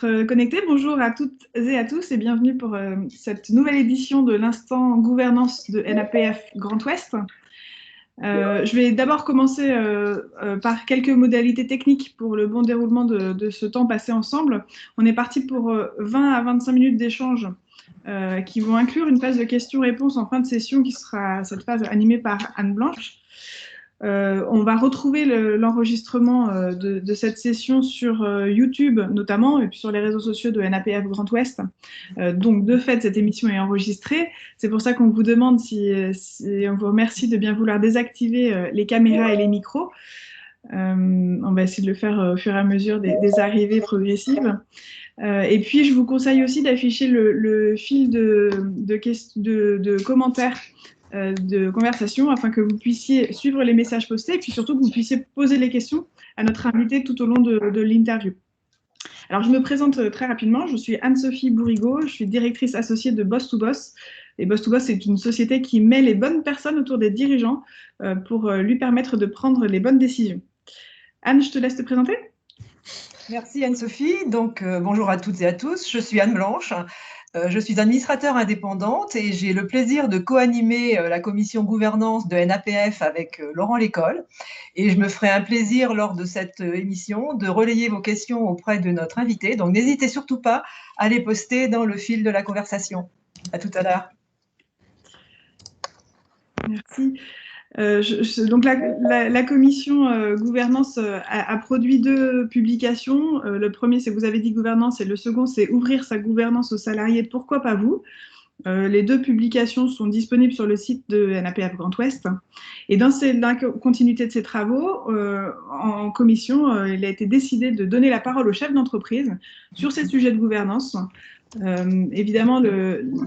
d'être connectés. Bonjour à toutes et à tous et bienvenue pour cette nouvelle édition de l'instant gouvernance de NAPF Grand Ouest. Je vais d'abord commencer par quelques modalités techniques pour le bon déroulement de ce temps passé ensemble. On est parti pour 20 à 25 minutes d'échange qui vont inclure une phase de questions-réponses en fin de session qui sera cette phase animée par Anne Blanche. On va retrouver l'enregistrement de cette session sur YouTube notamment, et puis sur les réseaux sociaux de NAPF Grand Ouest. Donc, de fait, cette émission est enregistrée. C'est pour ça qu'on vous demande on vous remercie de bien vouloir désactiver les caméras et les micros. On va essayer de le faire au fur et à mesure des arrivées progressives. Et puis, je vous conseille aussi d'afficher le fil de commentaires de conversation afin que vous puissiez suivre les messages postés et puis surtout que vous puissiez poser les questions à notre invité tout au long de l'interview. Alors, je me présente très rapidement. Je suis Anne-Sophie Bourrigaud. Je suis directrice associée de Boss to Boss. Et Boss to Boss, c'est une société qui met les bonnes personnes autour des dirigeants pour lui permettre de prendre les bonnes décisions. Anne, je te laisse te présenter. Merci Anne-Sophie. Donc, bonjour à toutes et à tous. Je suis Anne Blanche. Je suis administrateur indépendante et j'ai le plaisir de co-animer la commission gouvernance de NAPF avec Laurent Lécole. Et je me ferai un plaisir lors de cette émission de relayer vos questions auprès de notre invité. Donc, n'hésitez surtout pas à les poster dans le fil de la conversation. À tout à l'heure. Merci. Donc la commission gouvernance a produit 2 publications. Le premier, c'est Vous avez dit gouvernance, et le second, c'est Ouvrir sa gouvernance aux salariés, pourquoi pas vous? Les 2 publications sont disponibles sur le site de NAPF Grand Ouest. Et dans la continuité de ces travaux, en commission, il a été décidé de donner la parole aux chefs d'entreprise sur ces sujets de gouvernance. Évidemment,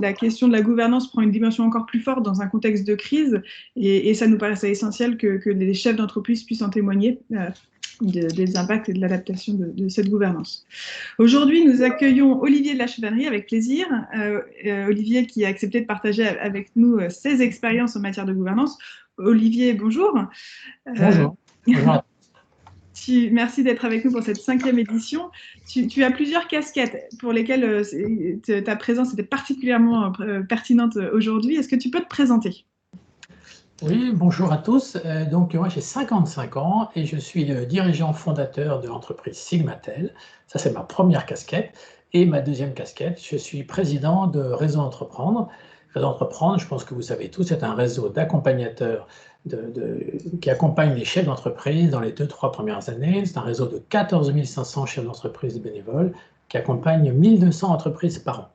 la question de la gouvernance prend une dimension encore plus forte dans un contexte de crise et ça nous paraissait essentiel que les chefs d'entreprise puissent en témoigner des impacts et de l'adaptation de cette gouvernance. Aujourd'hui, nous accueillons Olivier de la Chevannerie avec plaisir. Olivier qui a accepté de partager avec nous ses expériences en matière de gouvernance. Olivier, bonjour. Bonjour. Bonjour. Merci d'être avec nous pour cette 5e édition. Tu as plusieurs casquettes pour lesquelles ta présence était particulièrement pertinente aujourd'hui. Est-ce que tu peux te présenter ? Oui, bonjour à tous. Donc, moi, j'ai 55 ans et je suis le dirigeant fondateur de l'entreprise Sigmatel. Ça, c'est ma première casquette. Et ma deuxième casquette, je suis président de Réseau Entreprendre. Réseau Entreprendre, je pense que vous savez tous, c'est un réseau d'accompagnateurs qui accompagne les chefs d'entreprise dans les 2-3 premières années. C'est un réseau de 14 500 chefs d'entreprise bénévoles qui accompagne 1200 entreprises par an.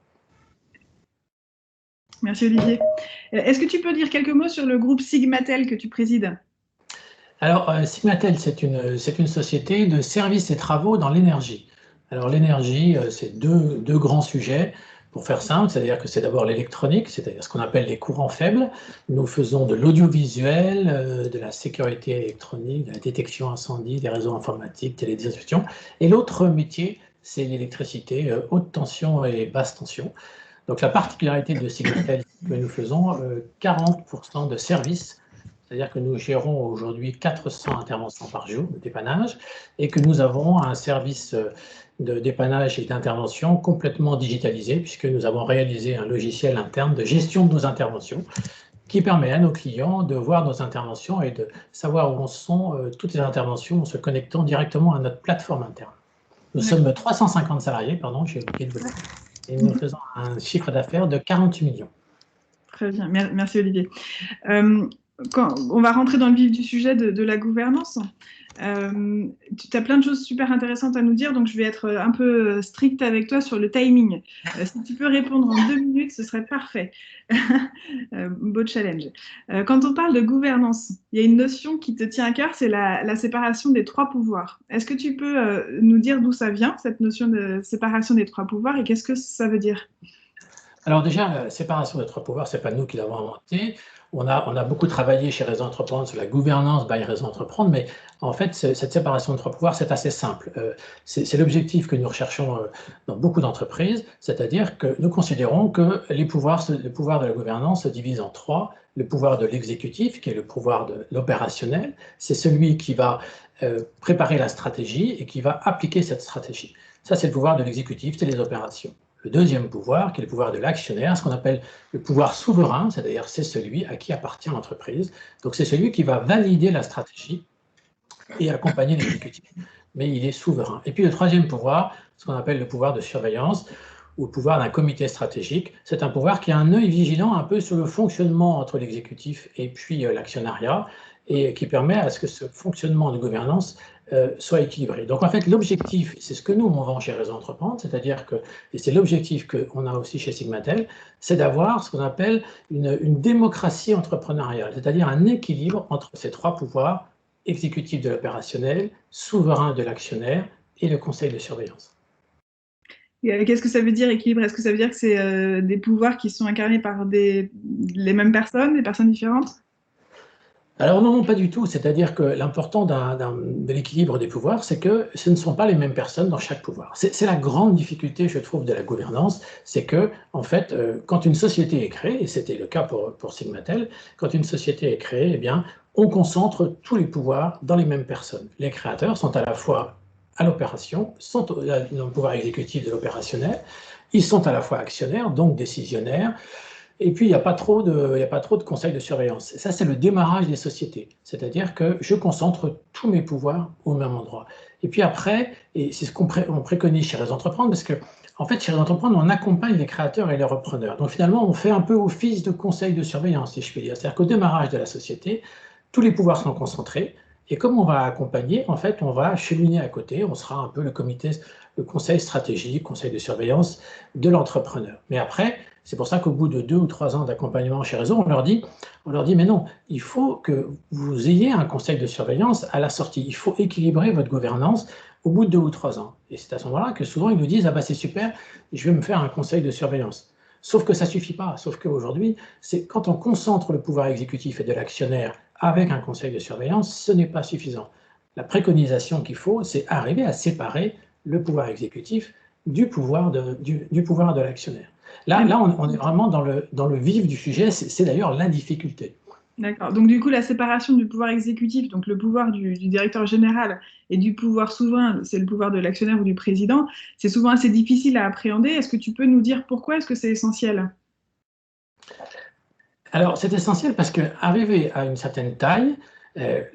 Merci Olivier. Est-ce que tu peux dire quelques mots sur le groupe Sigmatel que tu présides ? Alors, Sigmatel, c'est une société de services et travaux dans l'énergie. Alors, l'énergie, c'est deux grands sujets. Pour faire simple, c'est-à-dire que c'est d'abord l'électronique, c'est-à-dire ce qu'on appelle les courants faibles. Nous faisons de l'audiovisuel, de la sécurité électronique, de la détection incendie, des réseaux informatiques, télédistribution. Et l'autre métier, c'est l'électricité, haute tension et basse tension. Donc la particularité de Sigmatel, c'est que nous faisons 40% de services, c'est-à-dire que nous gérons aujourd'hui 400 interventions par jour de dépannage et que nous avons un service de dépannage et d'intervention complètement digitalisé puisque nous avons réalisé un logiciel interne de gestion de nos interventions qui permet à nos clients de voir nos interventions et de savoir où en sont toutes les interventions en se connectant directement à notre plateforme interne. Nous sommes 350 salariés, pardon, j'ai oublié de vous le dire. Et nous faisons un chiffre d'affaires de 48 millions. Très bien, merci Olivier. On va rentrer dans le vif du sujet de la gouvernance. Tu as plein de choses super intéressantes à nous dire, donc je vais être un peu stricte avec toi sur le timing. Si tu peux répondre en 2 minutes, ce serait parfait. Beau challenge. Quand on parle de gouvernance, il y a une notion qui te tient à cœur, c'est la séparation des 3 pouvoirs. Est-ce que tu peux nous dire d'où ça vient, cette notion de séparation des 3 pouvoirs, et qu'est-ce que ça veut dire ? Alors déjà, la séparation des 3 pouvoirs, ce n'est pas nous qui l'avons inventé. on a beaucoup travaillé chez Réseau Entreprendre sur la gouvernance by Réseau Entreprendre, mais en fait, cette séparation de trois pouvoirs, c'est assez simple. C'est l'objectif que nous recherchons dans beaucoup d'entreprises, c'est-à-dire que nous considérons que les pouvoirs de la gouvernance se divisent en trois. Le pouvoir de l'exécutif, qui est le pouvoir de l'opérationnel, c'est celui qui va préparer la stratégie et qui va appliquer cette stratégie. Ça, c'est le pouvoir de l'exécutif, c'est les opérations. Le deuxième pouvoir, qui est le pouvoir de l'actionnaire, ce qu'on appelle le pouvoir souverain, c'est-à-dire c'est celui à qui appartient l'entreprise. Donc c'est celui qui va valider la stratégie et accompagner l'exécutif, mais il est souverain. Et puis le troisième pouvoir, ce qu'on appelle le pouvoir de surveillance, ou le pouvoir d'un comité stratégique, c'est un pouvoir qui a un œil vigilant un peu sur le fonctionnement entre l'exécutif et puis l'actionnariat, et qui permet à ce que ce fonctionnement de gouvernance soit équilibré. Donc en fait, l'objectif, c'est ce que nous, on vend chez Réseau Entreprendre, c'est-à-dire que, et c'est l'objectif qu'on a aussi chez Sigmatel, c'est d'avoir ce qu'on appelle une démocratie entrepreneuriale, c'est-à-dire un équilibre entre ces trois pouvoirs, exécutif de l'opérationnel, souverain de l'actionnaire et le conseil de surveillance. Qu'est-ce que ça veut dire équilibre? Est-ce que ça veut dire que c'est des pouvoirs qui sont incarnés par les mêmes personnes, des personnes différentes? Alors non, pas du tout. C'est-à-dire que l'important de l'équilibre des pouvoirs, c'est que ce ne sont pas les mêmes personnes dans chaque pouvoir. C'est la grande difficulté, je trouve, de la gouvernance, c'est que, en fait, quand une société est créée, et c'était le cas pour Sigmatel, quand une société est créée, eh bien, on concentre tous les pouvoirs dans les mêmes personnes. Les créateurs sont à la fois à l'opération, sont dans le pouvoir exécutif de l'opérationnel, ils sont à la fois actionnaires, donc décisionnaires. Et puis, il n'y a pas trop de conseils de surveillance. Ça, c'est le démarrage des sociétés. C'est-à-dire que je concentre tous mes pouvoirs au même endroit. Et puis après, et c'est ce qu'on préconise chez Réseau Entreprendre, parce que, en fait, chez Réseau Entreprendre, on accompagne les créateurs et les repreneurs. Donc finalement, on fait un peu office de conseil de surveillance, si je puis dire. C'est-à-dire qu'au démarrage de la société, tous les pouvoirs sont concentrés. Et comme on va accompagner, en fait, on va cheminer à côté. On sera un peu le conseil stratégique, conseil de surveillance de l'entrepreneur. Mais après, c'est pour ça qu'au bout de 2 ou 3 ans d'accompagnement chez Réseau, on leur dit, mais non, il faut que vous ayez un conseil de surveillance à la sortie. Il faut équilibrer votre gouvernance au bout de 2 ou 3 ans. Et c'est à ce moment-là que souvent ils nous disent, ah bah c'est super, je vais me faire un conseil de surveillance. Sauf que ça ne suffit pas. Sauf qu'aujourd'hui, c'est quand on concentre le pouvoir exécutif et de l'actionnaire avec un conseil de surveillance, ce n'est pas suffisant. La préconisation qu'il faut, c'est arriver à séparer le pouvoir exécutif du pouvoir de l'actionnaire. Là, on est vraiment dans le vif du sujet, c'est d'ailleurs la difficulté. D'accord. Donc du coup, la séparation du pouvoir exécutif, donc le pouvoir du directeur général, et du pouvoir souverain, c'est le pouvoir de l'actionnaire ou du président, c'est souvent assez difficile à appréhender. Est-ce que tu peux nous dire pourquoi est-ce que c'est essentiel? Alors, c'est essentiel parce qu'arriver à une certaine taille,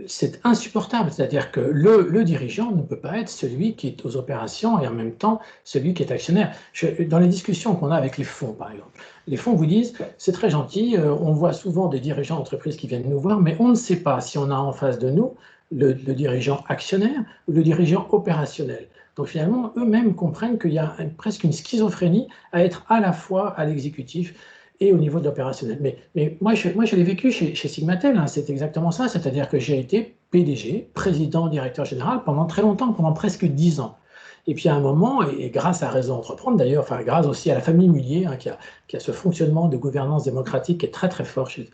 c'est insupportable. C'est-à-dire que le dirigeant ne peut pas être celui qui est aux opérations et en même temps celui qui est actionnaire. Dans les discussions qu'on a avec les fonds, par exemple, les fonds vous disent, c'est très gentil, on voit souvent des dirigeants d'entreprise qui viennent nous voir, mais on ne sait pas si on a en face de nous le dirigeant actionnaire ou le dirigeant opérationnel. Donc finalement, eux-mêmes comprennent qu'il y a presque une schizophrénie à être à la fois à l'exécutif et au niveau de l'opérationnel. Mais moi, je l'ai vécu chez Sigmatel, hein, c'est exactement ça, c'est-à-dire que j'ai été PDG, président, directeur général, pendant très longtemps, pendant presque 10 ans. Et puis à un moment, et grâce à Réseau Entreprendre d'ailleurs, enfin grâce aussi à la famille Mullier, hein, qui a ce fonctionnement de gouvernance démocratique qui est très très fort chez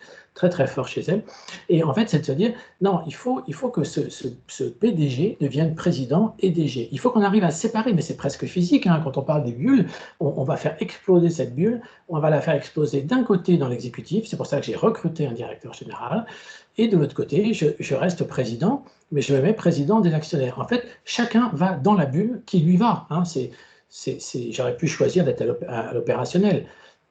elle. Et en fait, c'est de se dire, non, il faut que ce PDG devienne président et DG. Il faut qu'on arrive à séparer, mais c'est presque physique, hein, quand on parle des bulles, on va faire exploser cette bulle, on va la faire exploser d'un côté dans l'exécutif, c'est pour ça que j'ai recruté un directeur général, et de l'autre côté, je reste président, mais je me mets président des actionnaires. En fait, chacun va dans la bulle qui lui va. Hein. J'aurais pu choisir d'être à l'opérationnel.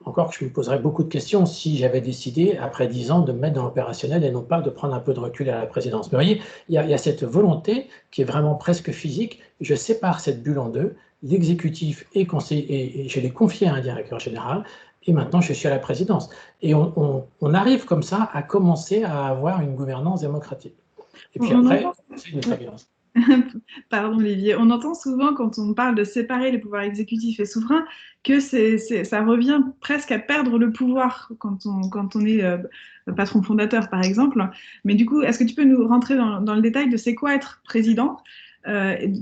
Encore que je me poserais beaucoup de questions si j'avais décidé, après 10 ans, de me mettre dans l'opérationnel et non pas de prendre un peu de recul à la présidence. Mais vous voyez, il y a cette volonté qui est vraiment presque physique. Je sépare cette bulle en deux, l'exécutif et je l'ai confié à un directeur général. Et maintenant, je suis à la présidence. Et on arrive comme ça à commencer à avoir une gouvernance démocratique. Et puis après, c'est une surveillance. Pardon Olivier, on entend souvent quand on parle de séparer les pouvoirs exécutifs et souverains que ça revient presque à perdre le pouvoir quand on est patron fondateur par exemple. Mais du coup, est-ce que tu peux nous rentrer dans le détail de c'est quoi être président?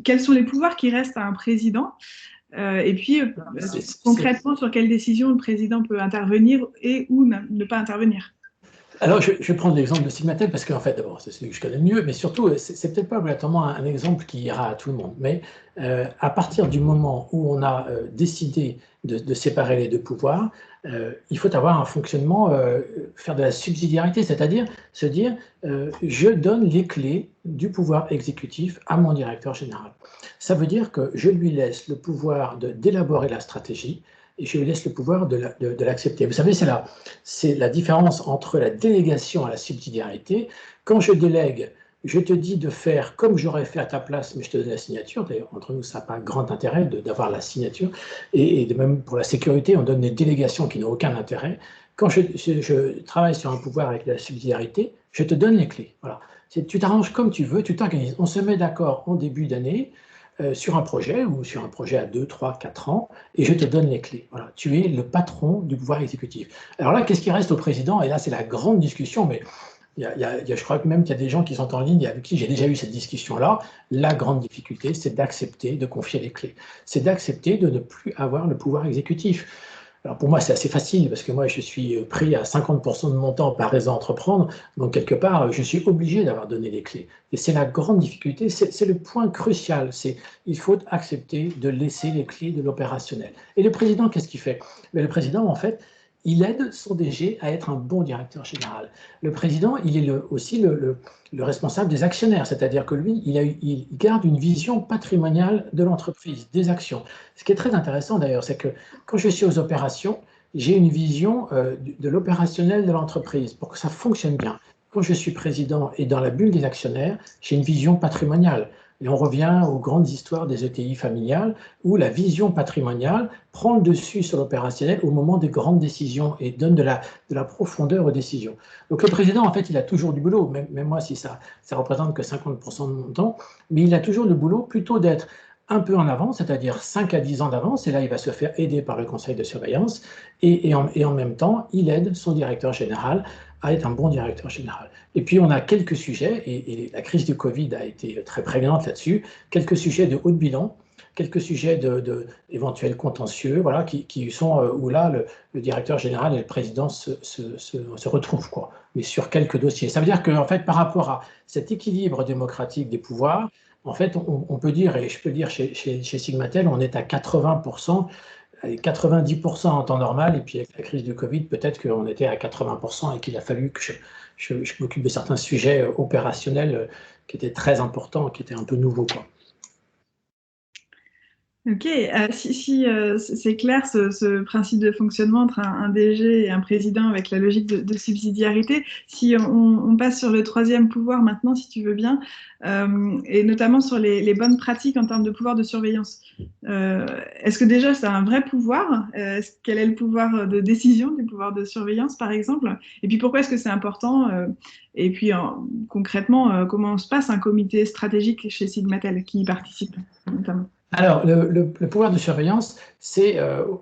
Quels sont les pouvoirs qui restent à un président? Et puis, concrètement, sur quelles décisions le président peut intervenir et ou ne pas intervenir? Alors, je vais prendre l'exemple de Sigmatel parce qu'en fait, d'abord, c'est celui que je connais le mieux, mais surtout, c'est peut-être pas obligatoirement un exemple qui ira à tout le monde. Mais à partir du moment où on a décidé de séparer les deux pouvoirs, il faut avoir un fonctionnement, faire de la subsidiarité, c'est-à-dire se dire, je donne les clés du pouvoir exécutif à mon directeur général. Ça veut dire que je lui laisse le pouvoir d'élaborer la stratégie, et je lui laisse le pouvoir de l'accepter. Vous savez, c'est la différence entre la délégation et la subsidiarité. Quand je délègue, je te dis de faire comme j'aurais fait à ta place, mais je te donne la signature. D'ailleurs, entre nous, ça n'a pas grand intérêt d'avoir la signature. Et même pour la sécurité, on donne des délégations qui n'ont aucun intérêt. Quand je travaille sur un pouvoir avec la subsidiarité, je te donne les clés. Voilà. Tu t'arranges comme tu veux, tu t'organises. On se met d'accord en début d'année sur un projet ou sur un projet à 2, 3, 4 ans, et je te donne les clés. Voilà, tu es le patron du pouvoir exécutif. Alors là, qu'est-ce qui reste au président? Et là, c'est la grande discussion, mais je crois que même qu'il y a des gens qui sont en ligne avec qui j'ai déjà eu cette discussion-là. La grande difficulté, c'est d'accepter de confier les clés. C'est d'accepter de ne plus avoir le pouvoir exécutif. Alors pour moi, c'est assez facile parce que moi, je suis pris à 50% de mon temps par raison d'entreprendre. Donc, quelque part, je suis obligé d'avoir donné les clés. Et c'est la grande difficulté, c'est le point crucial. Il faut accepter de laisser les clés de l'opérationnel. Et le président, qu'est-ce qu'il fait? Mais le président, en fait, il aide son DG à être un bon directeur général. Le président, il est aussi le responsable des actionnaires, c'est-à-dire que lui, il garde une vision patrimoniale de l'entreprise, des actions. Ce qui est très intéressant d'ailleurs, c'est que quand je suis aux opérations, j'ai une vision de l'opérationnel de l'entreprise pour que ça fonctionne bien. Quand je suis président et dans la bulle des actionnaires, j'ai une vision patrimoniale. Et on revient aux grandes histoires des ETI familiales où la vision patrimoniale prend le dessus sur l'opérationnel au moment des grandes décisions et donne de la profondeur aux décisions. Donc le président, en fait, il a toujours du boulot, même moi si ça représente que 50% de mon temps, mais il a toujours le boulot plutôt d'être un peu en avance, c'est-à-dire 5 à 10 ans d'avance, et là il va se faire aider par le conseil de surveillance, et en même temps, il aide son directeur général à être un bon directeur général. Et puis on a quelques sujets, et la crise du Covid a été très prégnante là-dessus, quelques sujets de haut de bilan, quelques sujets d'éventuels contentieux, voilà, qui sont où là le directeur général et le président se retrouvent, quoi, mais sur quelques dossiers. Ça veut dire qu'en fait, par rapport à cet équilibre démocratique des pouvoirs, en fait, on peut dire, et je peux dire chez Sigmatel, on est à 80%, 90% en temps normal, et puis avec la crise du Covid, peut-être qu'on était à 80% et qu'il a fallu que je m'occupe de certains sujets opérationnels qui étaient très importants, qui étaient un peu nouveaux, quoi. Ok, si c'est clair ce principe de fonctionnement entre un DG et un président avec la logique de subsidiarité, si on passe sur le troisième pouvoir maintenant, si tu veux bien, et notamment sur les bonnes pratiques en termes de pouvoir de surveillance. Est-ce que déjà c'est un vrai pouvoir? Quel est le pouvoir de décision du pouvoir de surveillance, par exemple? Et puis pourquoi est-ce que c'est important? Et puis concrètement, comment se passe un comité stratégique chez Sigmatel qui y participe notamment? Alors, le pouvoir de surveillance, c'est,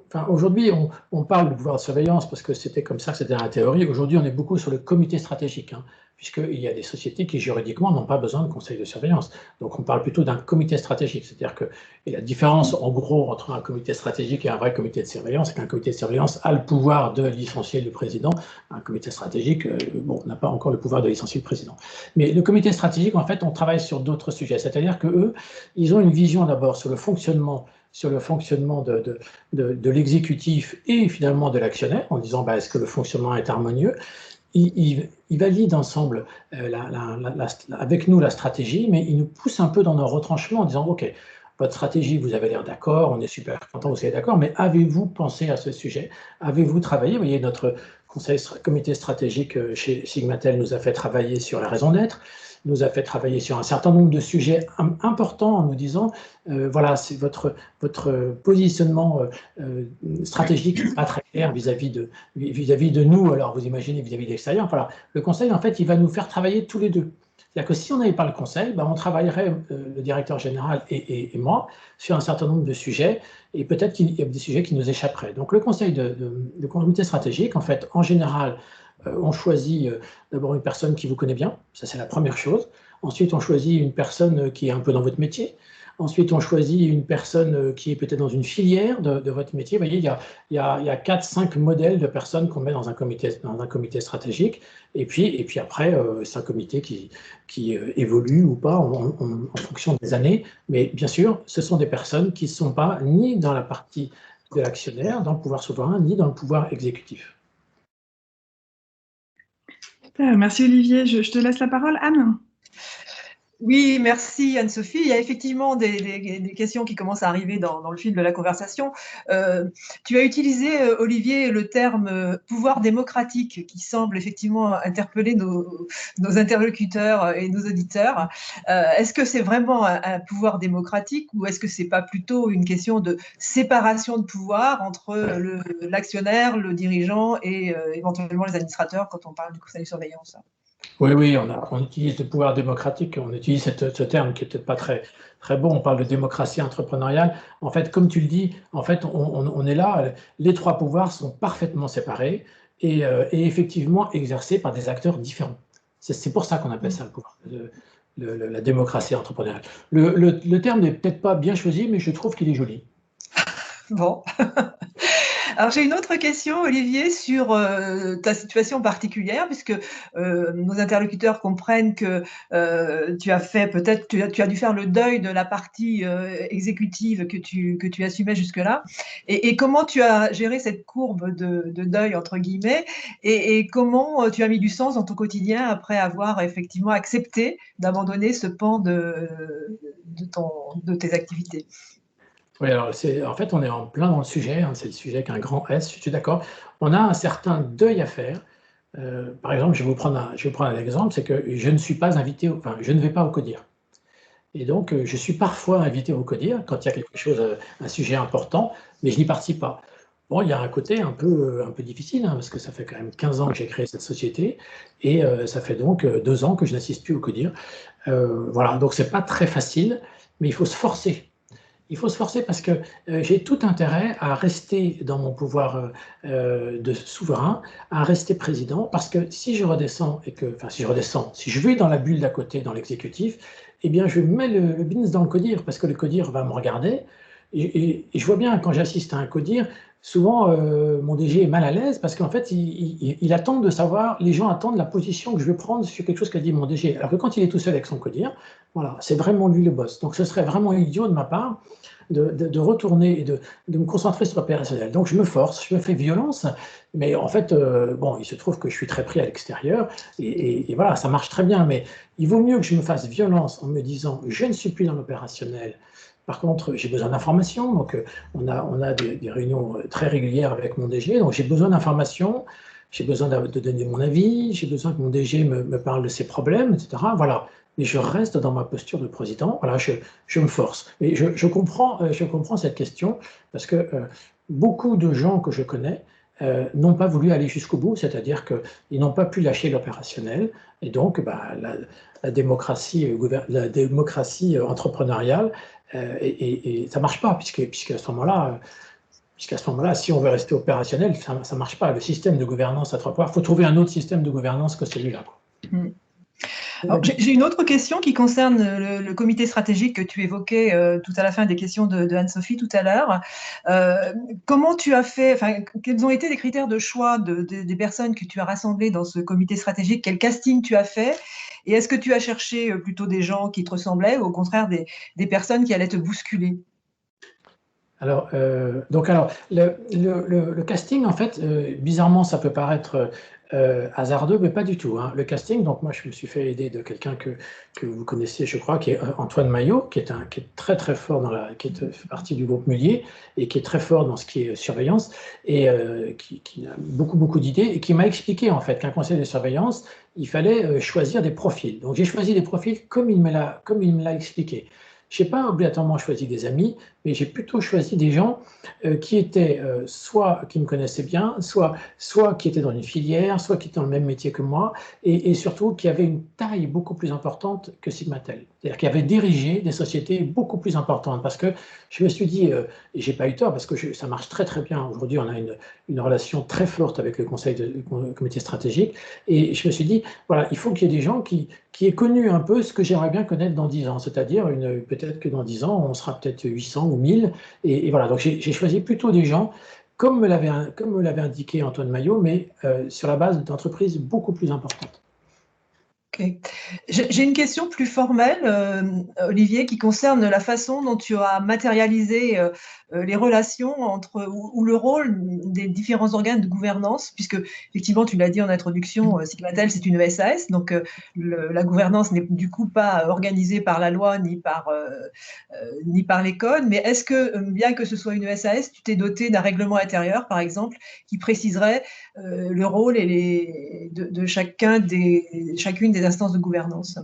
enfin, aujourd'hui, on parle de pouvoir de surveillance parce que c'était comme ça que c'était dans la théorie. Aujourd'hui, on est beaucoup sur le comité stratégique, hein, puisqu'il y a des sociétés qui, juridiquement, n'ont pas besoin de conseil de surveillance. Donc, on parle plutôt d'un comité stratégique. C'est-à-dire que et la différence, en gros, entre un comité stratégique et un vrai comité de surveillance, c'est qu'un comité de surveillance a le pouvoir de licencier le président. Un comité stratégique, bon, n'a pas encore le pouvoir de licencier le président. Mais le comité stratégique, en fait, on travaille sur d'autres sujets. C'est-à-dire qu'eux, ils ont une vision d'abord sur le fonctionnement de l'exécutif et finalement de l'actionnaire, en disant bah, est-ce que le fonctionnement est harmonieux. Ils valident ensemble avec nous la stratégie, mais ils nous poussent un peu dans nos retranchements en disant ok, votre stratégie, vous avez l'air d'accord, on est super content, vous êtes d'accord, mais avez-vous pensé à ce sujet? Avez-vous travaillé? Vous voyez, notre comité stratégique chez Sigmatel nous a fait travailler sur la raison d'être, nous a fait travailler sur un certain nombre de sujets importants en nous disant voilà, c'est votre positionnement stratégique n'est pas très clair vis-à-vis de nous, alors vous imaginez vis-à-vis de l'extérieur. Voilà. Le conseil, en fait, il va nous faire travailler tous les deux. C'est-à-dire que si on n'avait pas le conseil, ben on travaillerait, le directeur général et moi, sur un certain nombre de sujets, et peut-être qu'il y a des sujets qui nous échapperaient. Donc le conseil de comité stratégique, en fait, en général, on choisit d'abord une personne qui vous connaît bien, ça c'est la première chose. Ensuite, on choisit une personne qui est un peu dans votre métier. Ensuite, on choisit une personne qui est peut-être dans une filière de votre métier. Vous voyez, il y a 4-5 modèles de personnes qu'on met dans un comité stratégique. Et puis après, c'est un comité qui évolue ou pas en fonction des années. Mais bien sûr, ce sont des personnes qui ne sont pas ni dans la partie de l'actionnaire, dans le pouvoir souverain, ni dans le pouvoir exécutif. Merci Olivier. Je te laisse la parole, Anne. Oui, merci Anne-Sophie. Il y a effectivement des questions qui commencent à arriver dans le fil de la conversation. Tu as utilisé, Olivier, le terme pouvoir démocratique qui semble effectivement interpeller nos interlocuteurs et nos auditeurs. Est-ce que c'est vraiment un pouvoir démocratique ou est-ce que c'est pas plutôt une question de séparation de pouvoir entre l'actionnaire, le dirigeant et éventuellement les administrateurs quand on parle du conseil de surveillance? Oui, on utilise le pouvoir démocratique, on utilise ce terme qui n'est peut-être pas très bon, on parle de démocratie entrepreneuriale. En fait, comme tu le dis, en fait, on est là, les trois pouvoirs sont parfaitement séparés et effectivement exercés par des acteurs différents. C'est pour ça qu'on appelle ça le pouvoir, la démocratie entrepreneuriale. Le terme n'est peut-être pas bien choisi, mais je trouve qu'il est joli. Bon. Alors j'ai une autre question, Olivier, sur ta situation particulière, puisque nos interlocuteurs comprennent que tu as fait peut-être, tu as dû faire le deuil de la partie exécutive que tu assumais jusque-là. Et comment tu as géré cette courbe de deuil, entre guillemets, et comment tu as mis du sens dans ton quotidien après avoir effectivement accepté d'abandonner ce pan de tes activités? Oui, alors en fait, on est en plein dans le sujet, hein, c'est le sujet avec un grand S, je suis d'accord. On a un certain deuil à faire. Par exemple, je vais vous prendre un exemple, c'est que je ne suis pas invité, enfin, je ne vais pas au CODIR. Et donc, je suis parfois invité au CODIR quand il y a quelque chose, un sujet important, mais je n'y participe pas. Bon, il y a un côté un peu difficile, hein, parce que ça fait quand même 15 ans que j'ai créé cette société, et ça fait donc 2 ans que je n'assiste plus au CODIR. Voilà, donc c'est pas très facile, mais il faut se forcer. Il faut se forcer parce que j'ai tout intérêt à rester dans mon pouvoir de souverain, à rester président, parce que si je redescends, si je vais dans la bulle d'à côté, dans l'exécutif, eh bien je mets le bins dans le CODIR, parce que le CODIR va me regarder, et je vois bien quand j'assiste à un CODIR, souvent mon DG est mal à l'aise, parce qu'en fait il attend de savoir, les gens attendent la position que je vais prendre sur quelque chose qu'a dit mon DG, alors que quand il est tout seul avec son CODIR, voilà, c'est vraiment lui le boss. Donc ce serait vraiment idiot de ma part de retourner et de me concentrer sur l'opérationnel. Donc je me force, je me fais violence, mais en fait, bon, il se trouve que je suis très pris à l'extérieur, et voilà, ça marche très bien, mais il vaut mieux que je me fasse violence en me disant « je ne suis plus dans l'opérationnel ». Par contre, j'ai besoin d'informations, donc on a des réunions très régulières avec mon DG, donc j'ai besoin d'informations, j'ai besoin de donner mon avis, j'ai besoin que mon DG me parle de ses problèmes, etc. Voilà. Mais je reste dans ma posture de président. Voilà, je me force. Mais je comprends cette question parce que beaucoup de gens que je connais n'ont pas voulu aller jusqu'au bout, c'est-à-dire qu'ils n'ont pas pu lâcher l'opérationnel. Et donc, la démocratie entrepreneuriale, et ça ne marche pas, puisqu'à ce moment-là, si on veut rester opérationnel, ça ne marche pas. Le système de gouvernance à trois pouvoirs, il faut trouver un autre système de gouvernance que celui-là. J'ai une autre question qui concerne le comité stratégique que tu évoquais tout à la fin des questions de Anne-Sophie tout à l'heure. Comment tu as fait, quels ont été les critères de choix des personnes que tu as rassemblées dans ce comité stratégique? Quel casting tu as fait? Et est-ce que tu as cherché plutôt des gens qui te ressemblaient ou au contraire des personnes qui allaient te bousculer? Alors, le casting, en fait, bizarrement, ça peut paraître hasardeux, mais pas du tout, hein. Le casting, donc moi, je me suis fait aider de quelqu'un que vous connaissez, je crois, qui est Antoine Maillot, qui est très très fort qui fait partie du groupe Mullier et qui est très fort dans ce qui est surveillance et qui a beaucoup d'idées et qui m'a expliqué en fait qu'un conseil de surveillance, il fallait choisir des profils. Donc j'ai choisi des profils comme il me l'a expliqué. Je n'ai pas obligatoirement choisi des amis, mais j'ai plutôt choisi des gens qui étaient soit qui me connaissaient bien, soit qui étaient dans une filière, soit qui étaient dans le même métier que moi, et surtout qui avaient une taille beaucoup plus importante que Sigmatel. C'est-à-dire qui avaient dirigé des sociétés beaucoup plus importantes. Parce que je me suis dit, et j'ai pas eu tort, parce que ça marche très très bien. Aujourd'hui, on a une relation très forte avec le comité stratégique, et je me suis dit, voilà, il faut qu'il y ait des gens qui aient connu un peu ce que j'aimerais bien connaître dans 10 ans, c'est-à-dire peut-être que dans 10 ans, on sera peut-être 800 ou 1000, et voilà, donc j'ai choisi plutôt des gens comme me l'avait indiqué Antoine Maillot, mais sur la base d'entreprises beaucoup plus importantes. Ok. J'ai une question plus formelle, Olivier, qui concerne la façon dont tu as matérialisé les relations entre ou le rôle des différents organes de gouvernance, puisque effectivement, tu l'as dit en introduction, Sigmatel, c'est une SAS, donc la gouvernance n'est du coup pas organisée par la loi ni par les codes, mais est-ce que, bien que ce soit une SAS, tu t'es doté d'un règlement intérieur, par exemple, qui préciserait le rôle et de chacune des instances de gouvernance?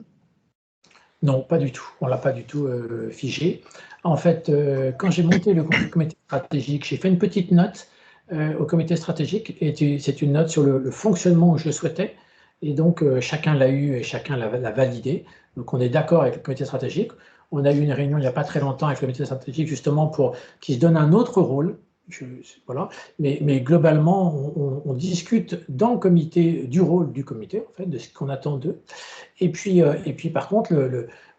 Non, pas du tout. On ne l'a pas du tout figé. En fait, quand j'ai monté le comité stratégique, j'ai fait une petite note au comité stratégique, et c'est une note sur le fonctionnement que je souhaitais. Et donc, chacun l'a eu et chacun l'a validé. Donc, on est d'accord avec le comité stratégique. On a eu une réunion il n'y a pas très longtemps avec le comité stratégique, justement, pour qu'il se donne un autre rôle. Voilà. Mais globalement, on discute dans le comité du rôle du comité, en fait, de ce qu'on attend d'eux. Et puis, par contre,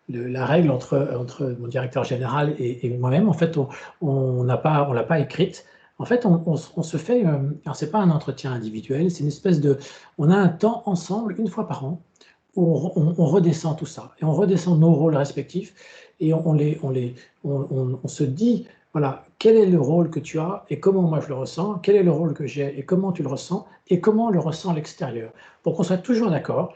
la règle entre mon directeur général et moi-même, en fait, on l'a pas écrite. En fait, on se fait, alors c'est pas un entretien individuel, c'est une espèce de, on a un temps ensemble, une fois par an, où on redescend tout ça, et on redescend nos rôles respectifs, et on se dit, voilà, quel est le rôle que tu as, et comment moi je le ressens, quel est le rôle que j'ai, et comment tu le ressens, et comment le ressent l'extérieur, pour qu'on soit toujours d'accord,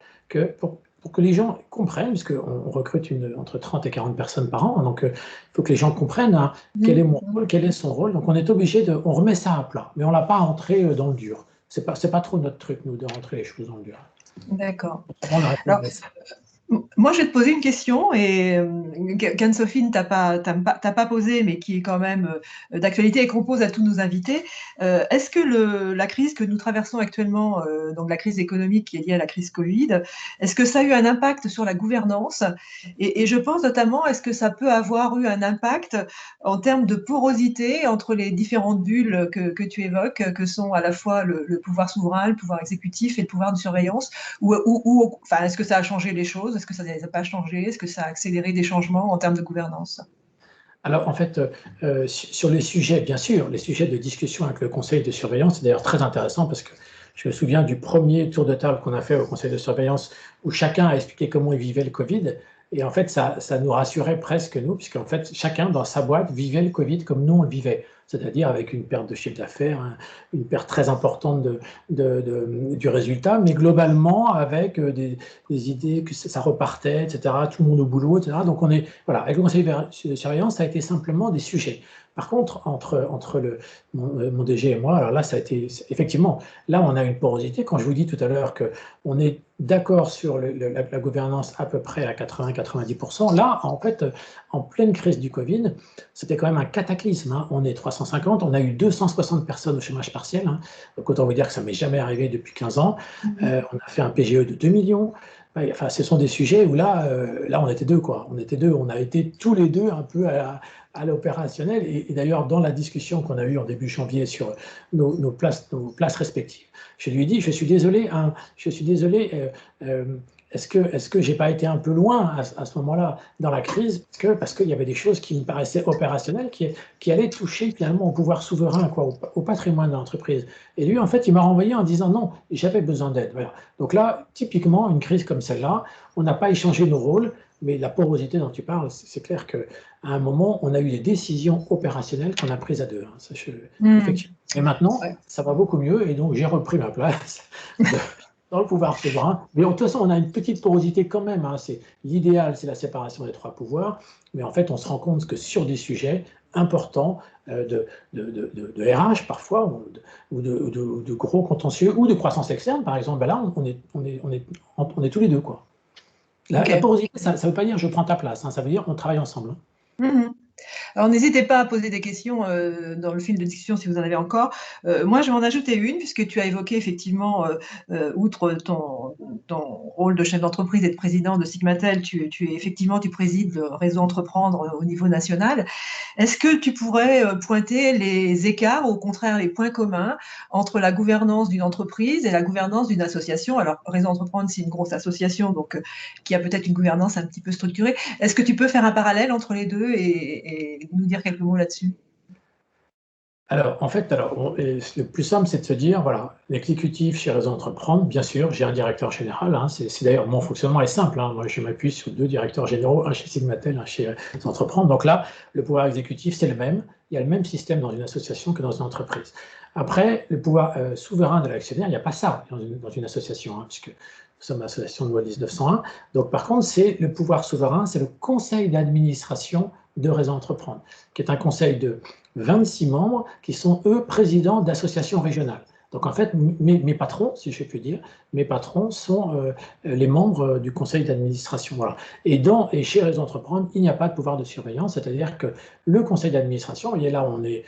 pour que les gens comprennent, puisqu'on recrute entre 30 et 40 personnes par an, donc il faut que les gens comprennent hein, quel est mon rôle, quel est son rôle. Donc on est obligé on remet ça à plat, mais on ne l'a pas rentré dans le dur. C'est pas trop notre truc, nous, de rentrer les choses dans le dur. D'accord. On a Alors, moi, je vais te poser une question qu'Anne-Sophie ne t'a pas posée, mais qui est quand même d'actualité et qu'on pose à tous nos invités. Est-ce que la crise que nous traversons actuellement, donc la crise économique qui est liée à la crise Covid, est-ce que ça a eu un impact sur la gouvernance? Et je pense notamment, est-ce que ça peut avoir eu un impact en termes de porosité entre les différentes bulles que tu évoques, que sont à la fois le pouvoir souverain, le pouvoir exécutif et le pouvoir de surveillance, enfin, est-ce que ça a changé les choses? Est-ce que ça ne les a pas changées? Est-ce que ça a accéléré des changements en termes de gouvernance? Alors, en fait, sur les sujets, bien sûr, les sujets de discussion avec le conseil de surveillance, c'est d'ailleurs très intéressant parce que je me souviens du premier tour de table qu'on a fait au conseil de surveillance où chacun a expliqué comment il vivait le Covid. Et en fait, ça nous rassurait presque, nous, puisqu'en fait, chacun dans sa boîte vivait le Covid comme nous, on le vivait. C'est-à-dire avec une perte de chiffre d'affaires, hein, une perte très importante du résultat, mais globalement avec des idées que ça repartait, etc., tout le monde au boulot, etc. Donc, voilà, avec le conseil de surveillance, ça a été simplement des sujets. Par contre, entre mon DG et moi, alors là, ça a été, effectivement, là, on a une porosité. Quand je vous dis tout à l'heure qu'on est d'accord sur la gouvernance à peu près à 80-90%, là, en fait, en pleine crise du Covid, c'était quand même un cataclysme. Hein. On est 350, on a eu 260 personnes au chômage partiel. Hein. Donc, autant vous dire que ça ne m'est jamais arrivé depuis 15 ans. On a fait un PGE de 2 millions. Enfin, ce sont des sujets où là, on était deux, quoi. On était deux, on a été tous les deux un peu à l'opérationnel. Et d'ailleurs, dans la discussion qu'on a eue en début janvier sur nos places respectives, je lui ai dit, je suis désolé, est-ce que j'ai pas été un peu loin à ce moment-là dans la crise parce qu'il y avait des choses qui me paraissaient opérationnelles qui allaient toucher finalement au pouvoir souverain, quoi, au patrimoine de l'entreprise. Et lui, en fait, il m'a renvoyé en disant non, j'avais besoin d'aide. Voilà. Donc là, typiquement, une crise comme celle-là, on n'a pas échangé nos rôles, mais la porosité dont tu parles, c'est clair qu'à un moment, on a eu des décisions opérationnelles qu'on a prises à deux. Hein, ça, effectivement. Et maintenant, ça va beaucoup mieux, et donc j'ai repris ma place dans le pouvoir souverain. Mais de toute façon, on a une petite porosité quand même. Hein. L'idéal, c'est la séparation des trois pouvoirs. Mais en fait, on se rend compte que sur des sujets importants de RH parfois, ou de gros contentieux, ou de croissance externe, par exemple, ben là, on est tous les deux, quoi. La porosité, ça ne veut pas dire je prends ta place, hein, ça veut dire on travaille ensemble. Hein. Alors, n'hésitez pas à poser des questions dans le fil de discussion si vous en avez encore. Moi, je vais en ajouter une, puisque tu as évoqué effectivement, outre ton rôle de chef d'entreprise et de président de Sigmatel, tu présides le réseau Entreprendre au niveau national. Est-ce que tu pourrais pointer les écarts, ou au contraire les points communs, entre la gouvernance d'une entreprise et la gouvernance d'une association? Alors, Réseau Entreprendre, c'est une grosse association, donc qui a peut-être une gouvernance un petit peu structurée. Est-ce que tu peux faire un parallèle entre les deux et nous dire quelques mots là-dessus? Alors, en fait, le plus simple, c'est de se dire, voilà, l'exécutif chez Réseau Entreprendre, bien sûr, j'ai un directeur général, hein, c'est d'ailleurs, mon fonctionnement est simple, hein, moi je m'appuie sur 2 directeurs généraux, un chez Sigmatel, un chez Réseau Entreprendre, donc là, le pouvoir exécutif, c'est le même, il y a le même système dans une association que dans une entreprise. Après, le pouvoir souverain de l'actionnaire, il n'y a pas ça dans une association, hein, puisque nous sommes l'association de loi 1901, donc par contre, c'est le pouvoir souverain, c'est le conseil d'administration de Réseau Entreprendre, qui est un conseil de 26 membres qui sont, eux, présidents d'associations régionales. Donc, en fait, mes patrons, si je puis dire, mes patrons sont les membres du conseil d'administration. Voilà. Et chez Réseau Entreprendre, il n'y a pas de pouvoir de surveillance, c'est-à-dire que le conseil d'administration, vous voyez là, on est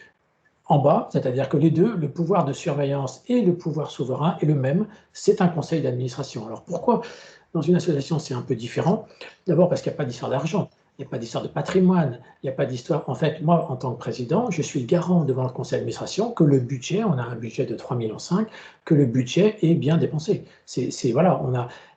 en bas, c'est-à-dire que les deux, le pouvoir de surveillance et le pouvoir souverain est le même, c'est un conseil d'administration. Alors, pourquoi dans une association c'est un peu différent? D'abord parce qu'il n'y a pas d'histoire d'argent. Il n'y a pas d'histoire de patrimoine, il n'y a pas d'histoire. En fait, moi, en tant que président, je suis le garant devant le conseil d'administration que le budget, on a un budget de 3,5 millions, que le budget est bien dépensé. Voilà,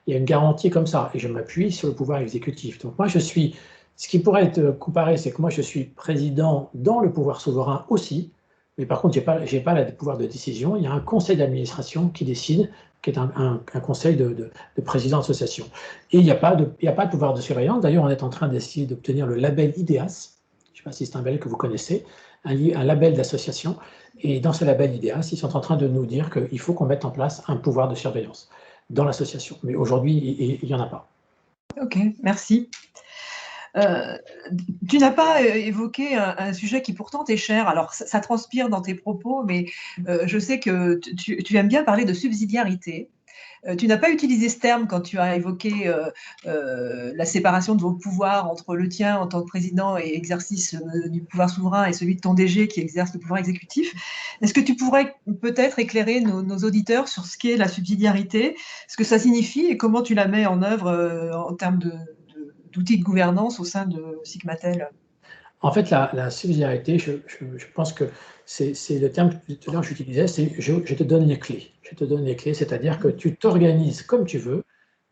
il y a une garantie comme ça, et je m'appuie sur le pouvoir exécutif. Donc moi, ce qui pourrait être comparé, c'est que moi, je suis président dans le pouvoir souverain aussi, mais par contre, je n'ai pas le pouvoir de décision. Il y a un conseil d'administration qui décide, qui est un conseil de président d'association. Et il n'y a pas de pouvoir de surveillance. D'ailleurs, on est en train d'essayer d'obtenir le label IDEAS. Je ne sais pas si c'est un label que vous connaissez, un label d'association. Et dans ce label IDEAS, ils sont en train de nous dire qu'il faut qu'on mette en place un pouvoir de surveillance dans l'association. Mais aujourd'hui, il n'y en a pas. Ok, merci. Tu n'as pas évoqué un sujet qui pourtant t'est cher. Alors, ça transpire dans tes propos, mais je sais que tu aimes bien parler de subsidiarité. Tu n'as pas utilisé ce terme quand tu as évoqué la séparation de vos pouvoirs entre le tien en tant que président et exercice du pouvoir souverain et celui de ton DG qui exerce le pouvoir exécutif. Est-ce que tu pourrais peut-être éclairer nos auditeurs sur ce qu'est la subsidiarité, ce que ça signifie et comment tu la mets en œuvre en termes d'outils de gouvernance au sein de Sigmatel? En fait, la subsidiarité, je pense que c'est le terme que tout à l'heure j'utilisais, c'est je te donne les clés. Je te donne les clés, c'est-à-dire que tu t'organises comme tu veux,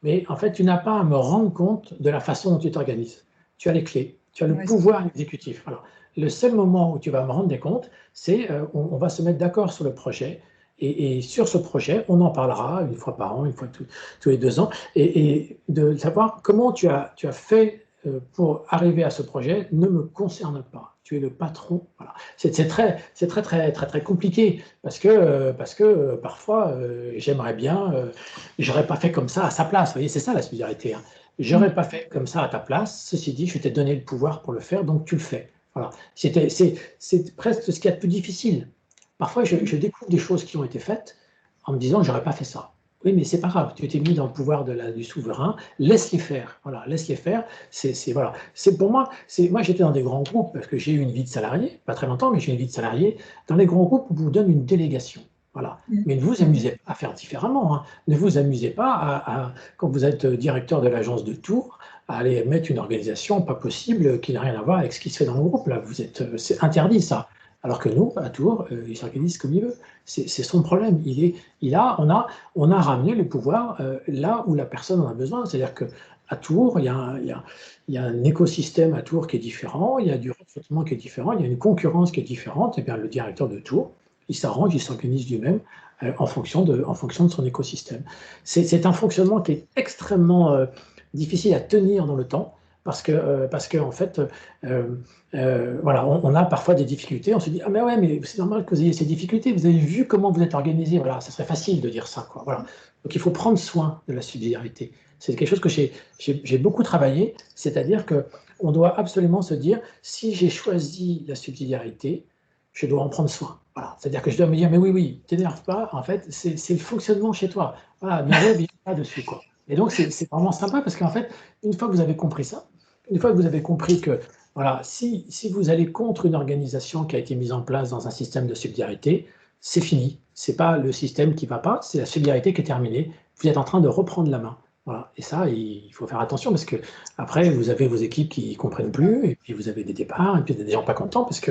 mais en fait, tu n'as pas à me rendre compte de la façon dont tu t'organises. Tu as les clés, tu as le pouvoir exécutif. Alors, le seul moment où tu vas me rendre des comptes, c'est on va se mettre d'accord sur le projet, et sur ce projet, on en parlera une fois par an, une fois tous les 2 ans, et de savoir comment tu as fait pour arriver à ce projet ne me concerne pas. Tu es le patron. Voilà. C'est très compliqué parce que parfois j'aimerais bien, j'aurais pas fait comme ça à sa place. Vous voyez, c'est ça la subsidiarité. Hein. J'aurais pas fait comme ça à ta place. Ceci dit, je t'ai donné le pouvoir pour le faire, donc tu le fais. Voilà. C'est presque ce qu'il y a de plus difficile. Parfois, je découvre des choses qui ont été faites en me disant, j'aurais pas fait ça. Oui, mais c'est pas grave, tu t'es mis dans le pouvoir du souverain, laisse-les faire. Voilà, laisse-les faire. Voilà. Pour moi, moi j'étais dans des grands groupes parce que j'ai eu une vie de salarié, pas très longtemps, mais j'ai eu une vie de salarié. Dans les grands groupes, on vous donne une délégation. Voilà. Mais ne vous amusez pas à faire différemment. Hein. Ne vous amusez pas quand vous êtes directeur de l'agence de Tours, à aller mettre une organisation pas possible qui n'a rien à voir avec ce qui se fait dans le groupe. Là, c'est interdit ça. Alors que nous, à Tours, il s'organise comme il veut. C'est son problème. On a ramené le pouvoir là où la personne en a besoin. C'est-à-dire qu'à Tours, il y a un écosystème à Tours qui est différent, il y a du recrutement qui est différent, il y a une concurrence qui est différente. Et bien, le directeur de Tours, il s'arrange, il s'organise lui-même en fonction de son écosystème. C'est un fonctionnement qui est extrêmement difficile à tenir dans le temps parce que en fait, voilà, on a parfois des difficultés. On se dit, ah mais ouais, mais c'est normal que vous ayez ces difficultés. Vous avez vu comment vous êtes organisé. Voilà, ça serait facile de dire ça, quoi. Voilà. Donc il faut prendre soin de la subsidiarité. C'est quelque chose que j'ai beaucoup travaillé. C'est-à-dire que on doit absolument se dire, si j'ai choisi la subsidiarité, je dois en prendre soin. Voilà. C'est-à-dire que je dois me dire, mais oui, t'énerve pas. En fait, c'est le fonctionnement chez toi. Voilà, ne reviens pas dessus, quoi. Et donc c'est vraiment sympa parce qu'en fait, une fois que vous avez compris ça, une fois que vous avez compris que Voilà, si vous allez contre une organisation qui a été mise en place dans un système de subsidiarité, c'est fini. Ce n'est pas le système qui ne va pas, c'est la subsidiarité qui est terminée. Vous êtes en train de reprendre la main. Voilà. Et ça, il faut faire attention parce que après, vous avez vos équipes qui ne comprennent plus, et puis vous avez des départs, et puis des gens pas contents parce que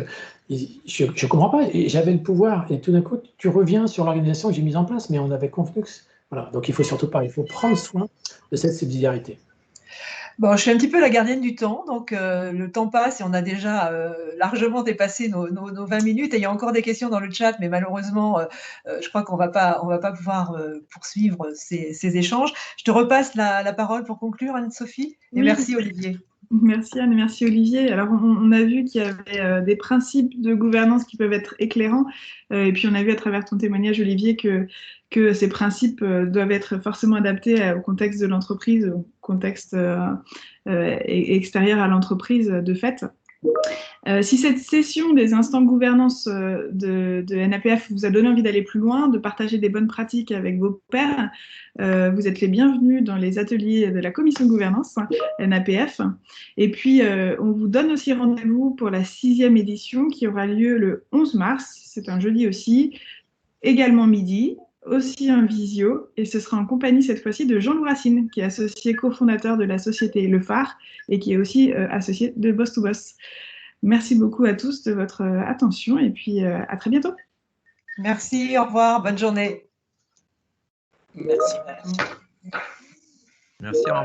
je ne comprends pas. Et j'avais le pouvoir, et tout d'un coup, tu reviens sur l'organisation que j'ai mise en place, mais on avait convenu que... Voilà. Donc il faut surtout pas, il faut prendre soin de cette subsidiarité. Bon, je suis un petit peu la gardienne du temps, donc le temps passe et on a déjà largement dépassé nos 20 minutes. Et il y a encore des questions dans le chat, mais malheureusement, je crois qu'on va pas pouvoir poursuivre ces échanges. Je te repasse la parole pour conclure, Anne-Sophie. Et Oui. merci, Olivier. Merci Anne, merci Olivier. Alors on a vu qu'il y avait des principes de gouvernance qui peuvent être éclairants, et puis on a vu à travers ton témoignage Olivier que ces principes doivent être forcément adaptés au contexte de l'entreprise, au contexte extérieur à l'entreprise de fait. Si cette session des instants de gouvernance de NAPF vous a donné envie d'aller plus loin, de partager des bonnes pratiques avec vos pairs, vous êtes les bienvenus dans les ateliers de la commission de gouvernance NAPF. Et puis, on vous donne aussi rendez-vous pour la 6e édition qui aura lieu le 11 mars, c'est un jeudi aussi, également midi, aussi un visio, et ce sera en compagnie cette fois-ci de Jean-Loup Racine, qui est associé cofondateur de la société Le Phare et qui est aussi associé de Boss to Boss. Merci beaucoup à tous de votre attention et puis à très bientôt. Merci, au revoir, bonne journée. Merci. Merci.